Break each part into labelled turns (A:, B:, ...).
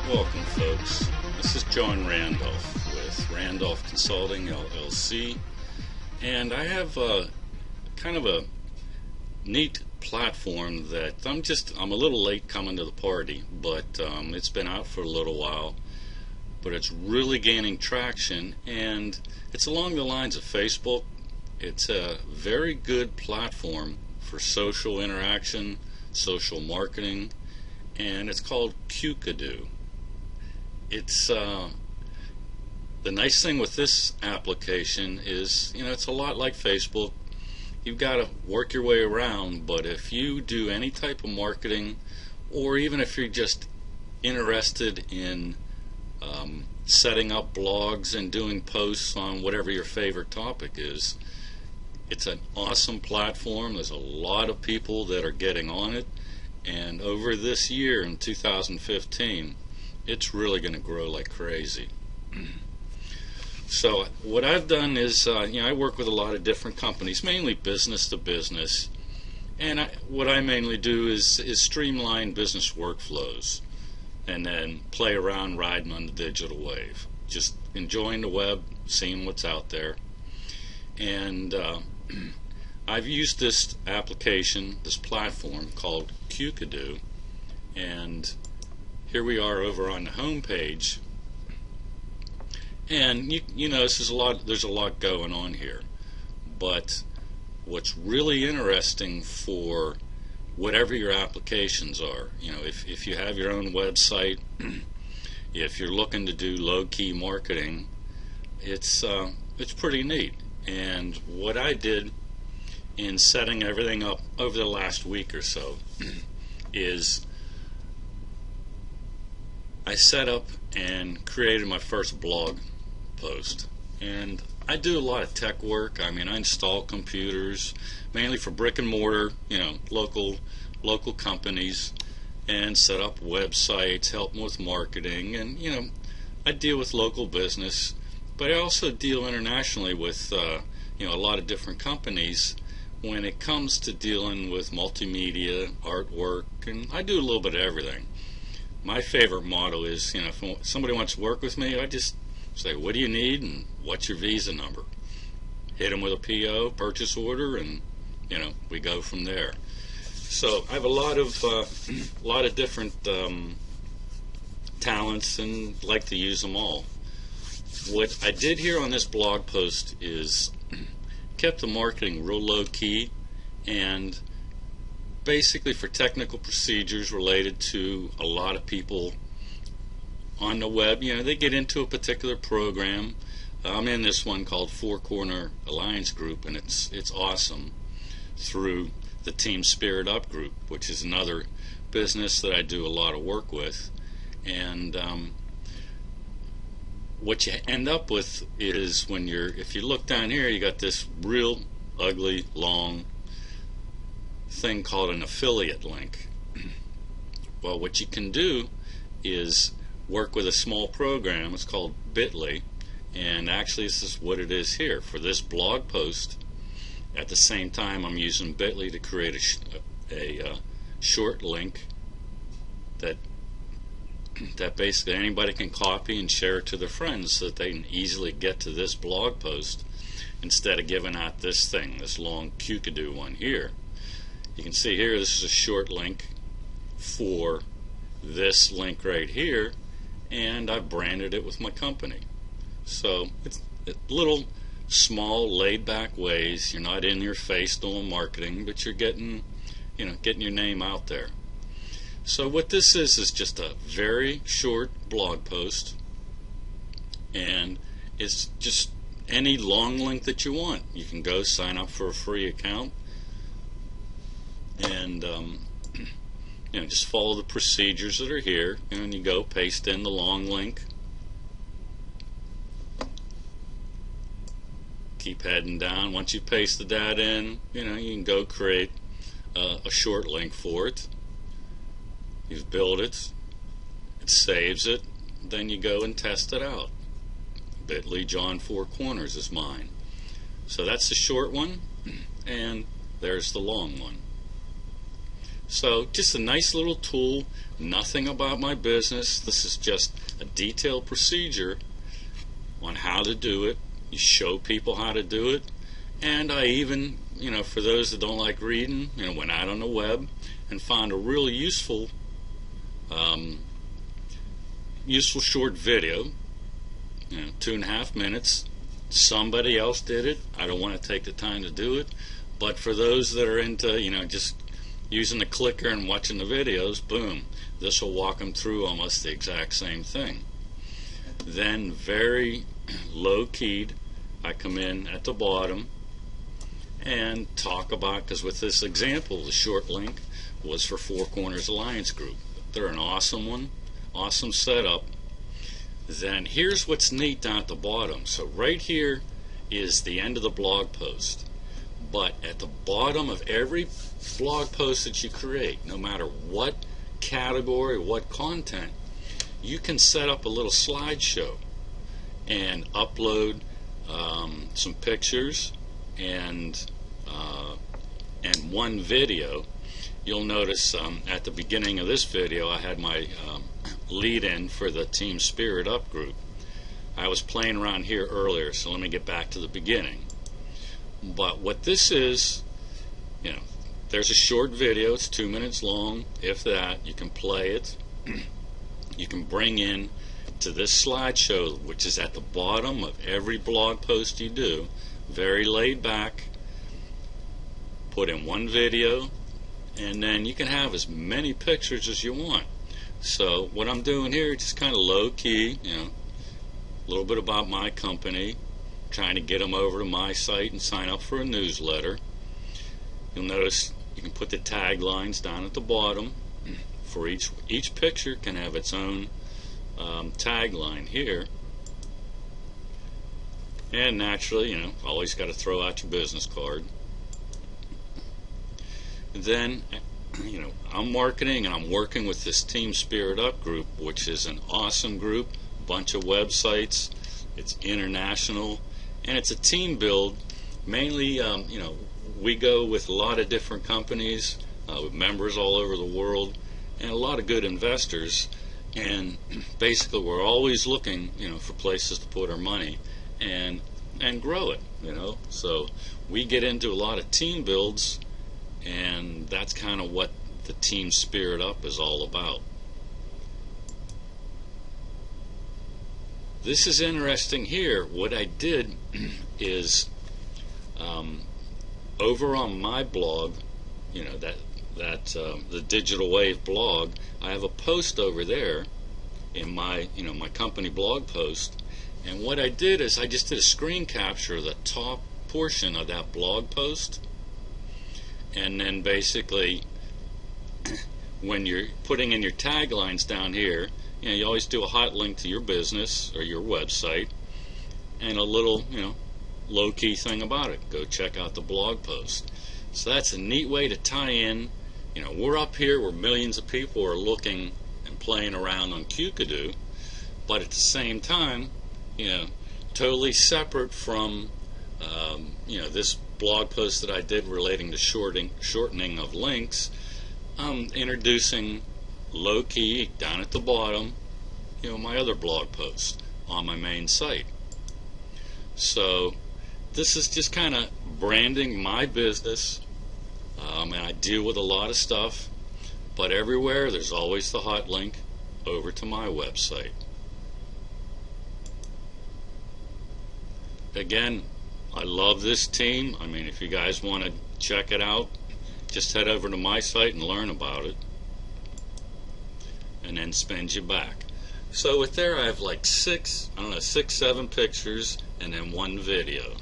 A: Welcome, folks. This is John Randolph with Randolph Consulting LLC, and I have kind of a neat platform that I'm a little late coming to the party, but it's been out for a little while, but it's really gaining traction, and it's along the lines of Facebook. It's a very good platform for social interaction, social marketing, and it's called Qkadoo. It's the nice thing with this application is, it's a lot like Facebook. You've got to work your way around, but if you do any type of marketing, or even if you're just interested in setting up blogs and doing posts on whatever your favorite topic is, it's an awesome platform. There's a lot of people that are getting on it, and over this year in 2015, it's really going to grow like crazy. So what I've done is, I work with a lot of different companies, mainly business to business, and what I mainly do is streamline business workflows, and then play around riding on the digital wave, just enjoying the web, seeing what's out there. And I've used this application, this platform called Qkadoo, and here we are over on the home page, and you know there's a lot going on here. But what's really interesting for whatever your applications are, if you have your own website, if you're looking to do low-key marketing, it's pretty neat. And what I did in setting everything up over the last week or so is I set up and created my first blog post. And I do a lot of tech work. I install computers, mainly for brick and mortar, local companies, and set up websites, help them with marketing, and I deal with local business, but I also deal internationally with a lot of different companies when it comes to dealing with multimedia, artwork, and I do a little bit of everything. My favorite motto is, if somebody wants to work with me, I just say, what do you need and what's your visa number? Hit them with a PO, purchase order, and we go from there. So I have a lot of different talents and like to use them all. What I did here on this blog post is kept the marketing real low key, and basically for technical procedures related to a lot of people on the web. They get into a particular program. I'm in this one called Four Corner Alliance Group, and it's awesome, through the Team Spirit Up group, which is another business that I do a lot of work with. And what you end up with is, if you look down here, you got this real ugly long thing called an affiliate link. Well, what you can do is work with a small program. It's called Bitly, and actually this is what it is here for this blog post. At the same time, I'm using Bitly to create a short link that basically anybody can copy and share it to their friends, so that they can easily get to this blog post instead of giving out this long Qkadoo one here. You can see here, this is a short link for this link right here, and I've branded it with my company. So it's little small laid back ways. You're not in your face doing marketing, but you're getting your name out there. So what this is just a very short blog post, and it's just any long link that you want. You can go sign up for a free account, and just follow the procedures that are here, and you go paste in the long link, keep heading down. Once you paste the data in, you can go create a short link for it. You build it, it saves it, then you go and test it out. Bitly John Four Corners is mine. So that's the short one, and there's the long one. So just a nice little tool, nothing about my business. This is just a detailed procedure on how to do it. You show people how to do it. And I even, for those that don't like reading, went out on the web and found a really useful short video, 2.5 minutes. Somebody else did it. I don't want to take the time to do it. But for those that are into, just using the clicker and watching the videos, boom, this will walk them through almost the exact same thing. Then very low-keyed, I come in at the bottom and talk about, because with this example, the short link was for Four Corners Alliance Group. They're an awesome one, awesome setup. Then here's what's neat down at the bottom. So right here is the end of the blog post. But at the bottom of every blog post that you create, no matter what category, what content, you can set up a little slideshow and upload some pictures and one video. You'll notice at the beginning of this video I had my lead in for the Team Spirit Up group. I was playing around here earlier, so let me get back to the beginning. But what this is, there's a short video, it's 2 minutes long, if that. You can play it. You can bring in to this slideshow, which is at the bottom of every blog post you do, very laid back, put in one video, and then you can have as many pictures as you want. So what I'm doing here is just kind of low key, a little bit about my company, trying to get them over to my site and sign up for a newsletter. You'll notice you can put the taglines down at the bottom. For each picture can have its own tagline here. And naturally, always got to throw out your business card. Then, I'm marketing and I'm working with this Team Spirit Up group, which is an awesome group, bunch of websites. It's international, and it's a team build. Mainly, we go with a lot of different companies, with members all over the world, and a lot of good investors. And basically, we're always looking, for places to put our money and grow it. So we get into a lot of team builds, and that's kind of what the Team Spirit Up is all about. This is interesting here. What I did is over on my blog, the Digital Wave blog, I have a post over there in my my company blog post, and what I did is I just did a screen capture of the top portion of that blog post, and then basically when you're putting in your taglines down here, you always do a hot link to your business or your website, and a little low-key thing about it. Go check out the blog post. So that's a neat way to tie in. We're up here where millions of people are looking and playing around on Qkadoo, but at the same time, totally separate from this blog post that I did relating to shortening of links. Introducing low-key down at the bottom, my other blog post on my main site. So this is just kind of branding my business, and I deal with a lot of stuff, but everywhere there's always the hot link over to my website. Again, I love this team. I mean, if you guys want to check it out, just head over to my site and learn about it, and then spend you back. So with there I have like 7 pictures and then one video.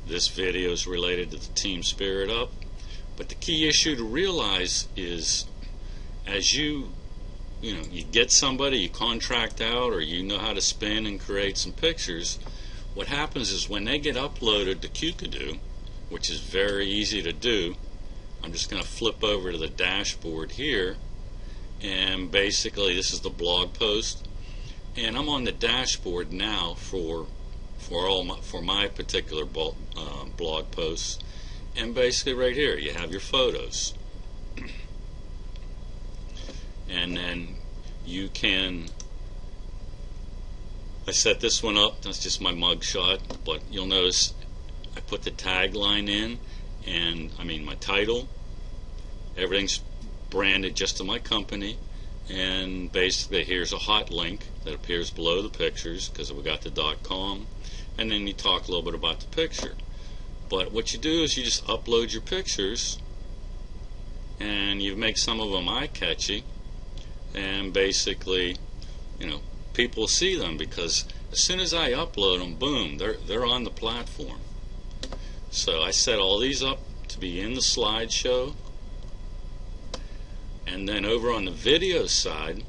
A: This video is related to the Team Spirit Up, but the key issue to realize is as you get somebody, you contract out, or you know how to spin and create some pictures, what happens is when they get uploaded to Qkadoo, which is very easy to do, I'm just going to flip over to the dashboard here, and basically this is the blog post, and I'm on the dashboard now for my particular blog posts, and basically right here you have your photos. and then you can, I set this one up, that's just my mug shot, but you'll notice I put the tagline in, and I mean my title, everything's branded just to my company, and basically here's a hot link that appears below the pictures because we got the .com, and then you talk a little bit about the picture. But what you do is you just upload your pictures and you make some of them eye-catchy, and basically, you know, people see them because as soon as I upload them, boom, they're on the platform. So I set all these up to be in the slideshow, and then over on the video side,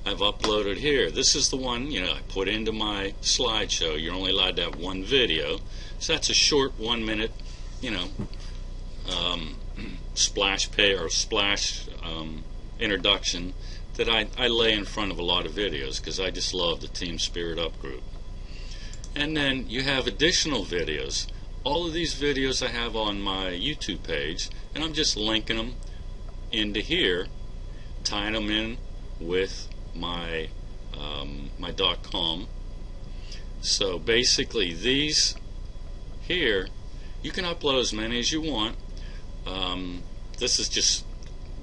A: I've uploaded here. This is the one, you know, I put into my slideshow. You're only allowed to have one video, so that's a short 1 minute, you know, splash introduction that I lay in front of a lot of videos because I just love the Team Spirit Up group. And then you have additional videos. All of these videos I have on my YouTube page, and I'm just linking them into here, tying them in with my my .com. So basically these here, you can upload as many as you want. This is just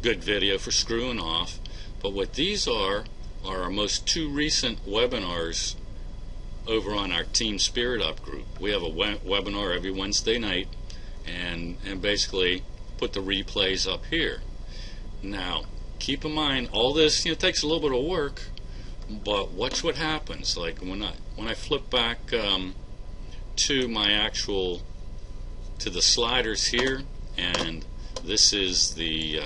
A: good video for screwing off, but what these are our most two recent webinars over on our Team Spirit Up group. We have a webinar every Wednesday night, and basically put the replays up here. Now keep in mind, all this, you know, takes a little bit of work, but watch what happens. Like when I flip back to my actual, to the sliders here, and this is the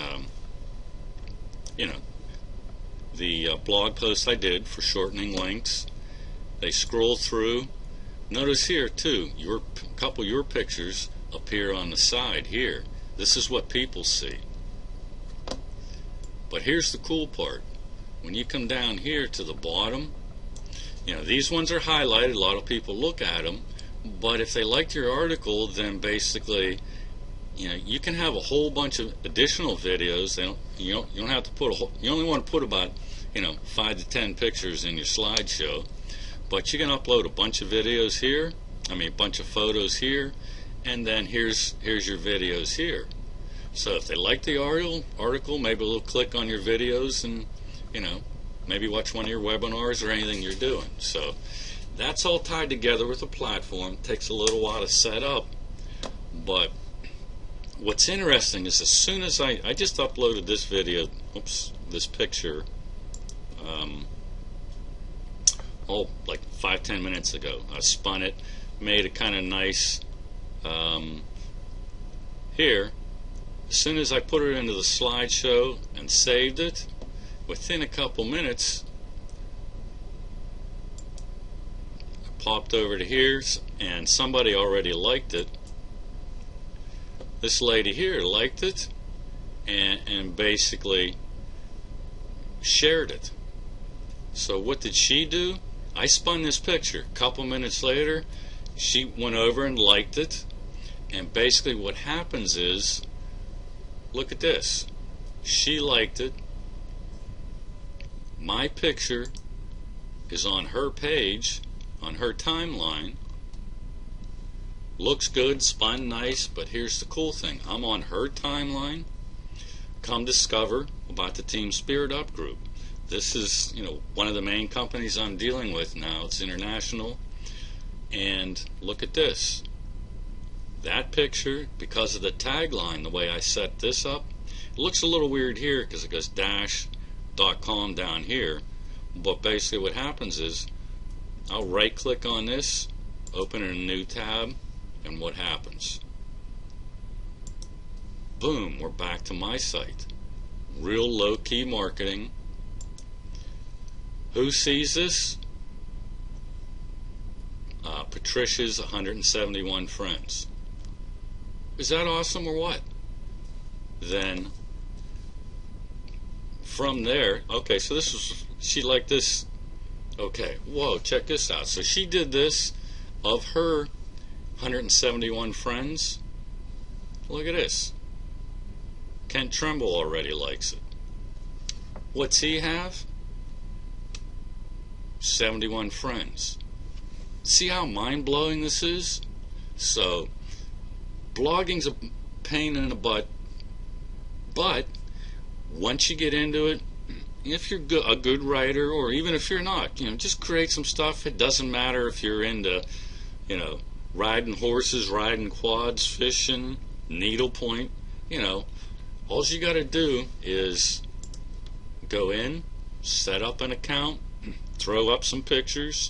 A: you know, the blog post I did for shortening links. They scroll through. Notice here too, a couple of your pictures appear on the side here. This is what people see. But here's the cool part. When you come down here to the bottom, you know, these ones are highlighted. A lot of people look at them, but if they liked your article, then basically, you know, you can have a whole bunch of additional videos. You don't have to put a whole, you only want to put about, you know, 5 to 10 pictures in your slideshow, but you can upload a bunch of videos here, I mean a bunch of photos here, and then here's your videos here. So if they like the article, maybe they'll click on your videos and, you know, maybe watch one of your webinars or anything you're doing. So that's all tied together with a platform. It takes a little while to set up, but what's interesting is as soon as I just uploaded this video, this picture, like 5-10 minutes ago. I spun it, made it kind of nice here. As soon as I put it into the slideshow and saved it, within a couple minutes, I popped over to here, and somebody already liked it. This lady here liked it and basically shared it. So what did she do? I spun this picture. A couple minutes later, she went over and liked it, and basically what happens is, look at this. She liked it. My picture is on her page, on her timeline. Looks good, spun nice, but here's the cool thing. I'm on her timeline. Come discover about the Team Spirit Up group. This is, you know, one of the main companies I'm dealing with now. It's international. And look at this. That picture, because of the tagline, the way I set this up, it looks a little weird here because it goes .com down here. But basically what happens is, I'll right click on this, open in a new tab, and what happens? Boom, we're back to my site. Real low-key marketing. Who sees this? Patricia's 171 friends. Is that awesome or what? Then from there, okay, so this was, she liked this. Okay, whoa, check this out. So she did this of her 171 friends. Look at this. Kent Trimble already likes it. What's he have? 71 friends. See how mind-blowing this is? So, blogging's a pain in the butt, but once you get into it, if you're a good writer, or even if you're not, just create some stuff. It doesn't matter if you're into, riding horses, riding quads, fishing, needlepoint. All you got to do is go in, set up an account, throw up some pictures,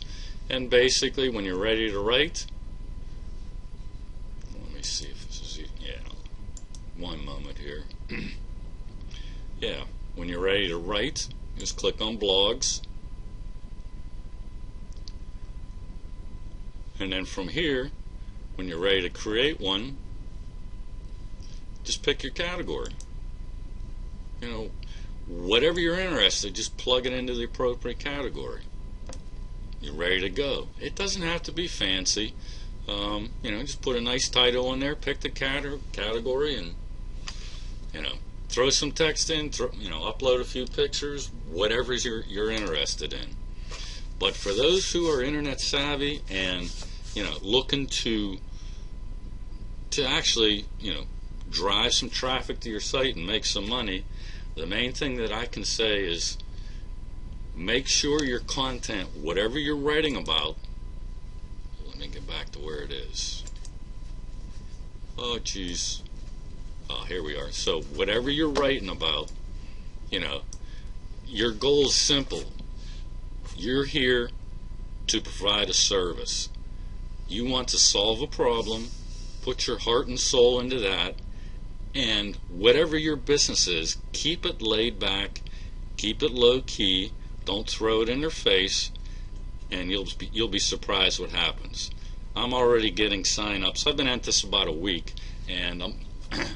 A: and basically when you're ready to write, let me see if this is, one moment here. Yeah, when you're ready to write, just click on blogs, and then from here, when you're ready to create one, just pick your category. Whatever you're interested, just plug it into the appropriate category. You're ready to go. It doesn't have to be fancy. Just put a nice title in there, pick the category, and throw some text in. Upload a few pictures, whatever you're interested in. But for those who are internet savvy and looking to actually drive some traffic to your site and make some money, the main thing that I can say is make sure your content, whatever you're writing about, let me get back to where it is. Oh geez. Oh, here we are. So whatever you're writing about, your goal is simple. You're here to provide a service. You want to solve a problem, put your heart and soul into that, and whatever your business is, keep it laid back, keep it low key, don't throw it in their face, and you'll be surprised what happens. I'm already getting sign-ups. I've been at this about a week, and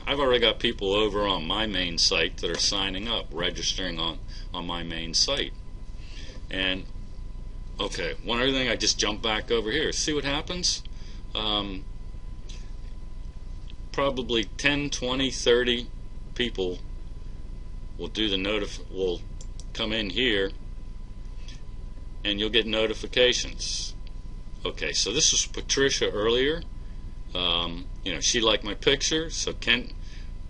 A: I've already got people over on my main site that are signing up, registering on my main site. And okay, one other thing, I just jump back over here. See what happens? Probably 10, 20, 30 people will will come in here, and you'll get notifications. Okay, so this was Patricia earlier. She liked my picture, so Kent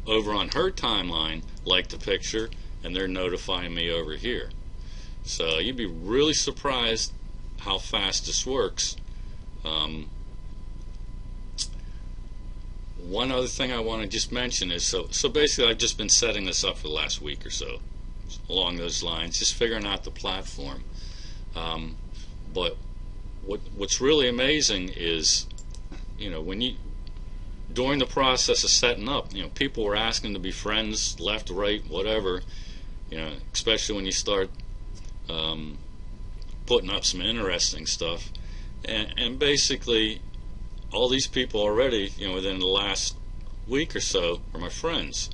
A: over on her timeline liked the picture, and they're notifying me over here. So you'd be really surprised how fast this works. One other thing I want to just mention is, so basically I've just been setting this up for the last week or so, along those lines, just figuring out the platform. But what's really amazing is, when during the process of setting up, people were asking to be friends, left, right, whatever, especially when you start putting up some interesting stuff, and basically all these people already, within the last week or so, are my friends.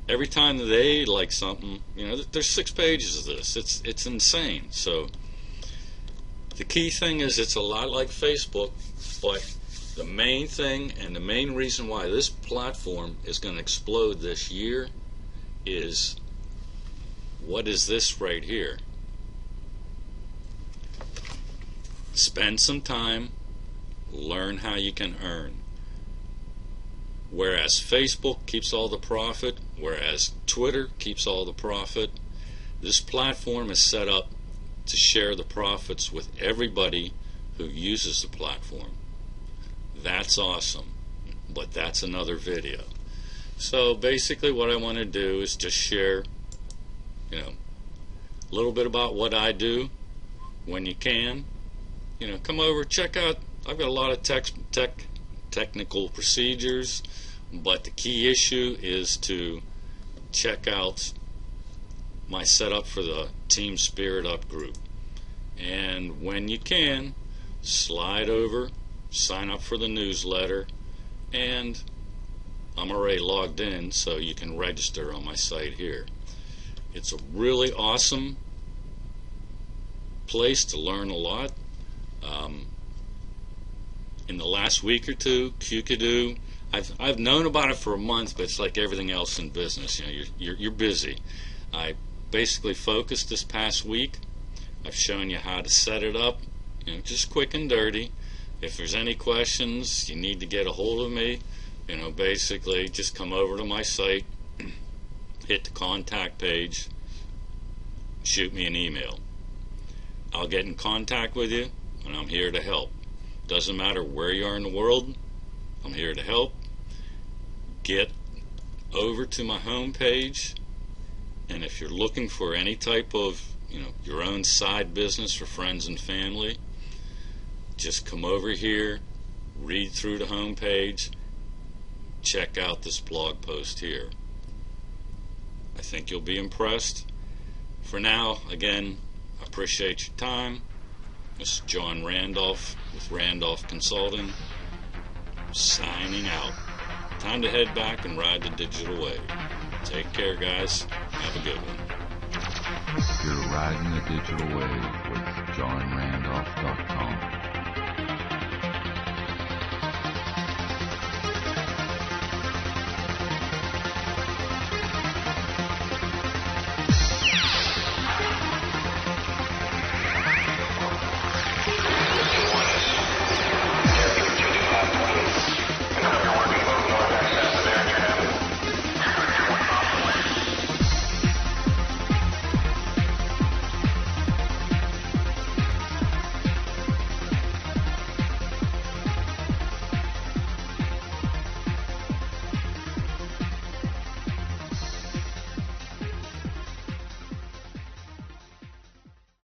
A: Every time that they like something, there's 6 pages of this. It's insane. So the key thing is, it's a lot like Facebook, but the main thing and the main reason why this platform is going to explode this year is, what is this right here? Spend some time, learn how you can earn. Whereas Facebook keeps all the profit, whereas Twitter keeps all the profit, this platform is set up to share the profits with everybody who uses the platform. That's awesome, but that's another video. So basically what I want to do is just share, a little bit about what I do. When you can, come over, check out. I've got a lot of technical procedures, but the key issue is to check out my setup for the Team Spirit Up group. And when you can, slide over, sign up for the newsletter, and I'm already logged in, so you can register on my site here. It's a really awesome place to learn a lot. In the last week or two, Qkadoo, I've known about it for a month, but it's like everything else in business. You're busy. I basically focused this past week. I've shown you how to set it up, just quick and dirty. If there's any questions, you need to get a hold of me, basically just come over to my site, hit the contact page, shoot me an email. I'll get in contact with you, and I'm here to help. Doesn't matter where you are in the world, I'm here to help. Get over to my home page, and if you're looking for any type of your own side business for friends and family, just come over here, read through the home page, check out this blog post here. I think you'll be impressed. For now, again, I appreciate your time. This is John Randolph with Randolph Consulting, signing out. Time to head back and ride the digital wave. Take care, guys. Have a good one.
B: You're riding the digital wave with John